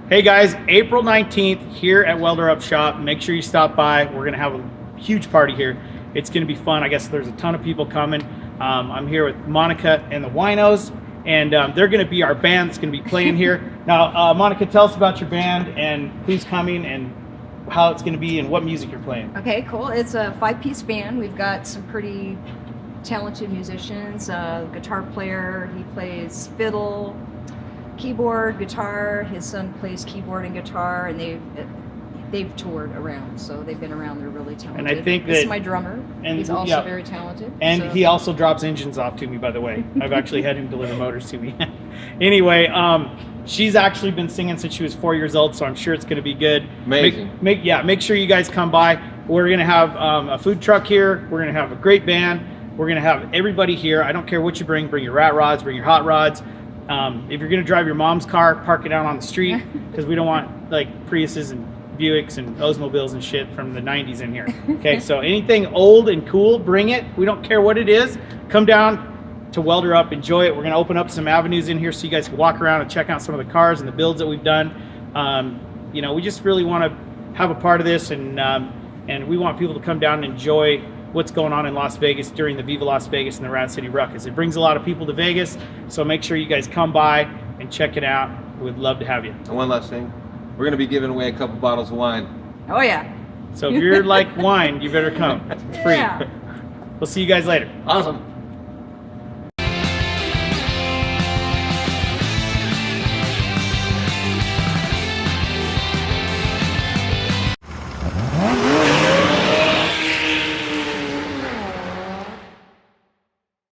Hey guys, April 19th here at WelderUp Shop. Make sure you stop by. We're going to have a huge party here. It's going to be fun. I guess there's a ton of people coming. I'm here with Monica and the Winos, and they're going to be our band that's going to be playing here. Now, Monica, tell us about your band and who's coming and how it's going to be and what music you're playing. Okay, cool. It's a 5-piece band. We've got some pretty talented musicians. Guitar player, he plays fiddle, keyboard, guitar. His son plays keyboard and guitar, and they've toured around, so they've been around. They're really talented. And I think this that is my drummer, and he's also very talented. And so. he also drops engines off to me, by the way. I've actually had him deliver motors to me. Anyway, she's actually been singing since she was 4 years old, so I'm sure it's going to be good. Amazing. Make sure you guys come by. We're going to have a food truck here. We're going to have a great band. We're going to have everybody here. I don't care what you bring. Bring your rat rods, bring your hot rods. If you're going to drive your mom's car, park it out on the street, because we don't want like Priuses and Buicks and Oldsmobiles and shit from the 90s in here. Okay, so anything old and cool, bring it. We don't care what it is. Come down to WelderUp, enjoy it. We're going to open up some avenues in here so you guys can walk around and check out some of the cars and the builds that we've done. You know, we just really want to have a part of this, and we want people to come down and enjoy what's going on in Las Vegas during the Viva Las Vegas and the RatCity Rukkus. It brings a lot of people to Vegas, so make sure you guys come by and check it out. We'd love to have you. And one last thing, we're going to be giving away a couple bottles of wine. Oh yeah. So if you're like wine, you better come. It's free. Yeah. We'll see you guys later. Awesome.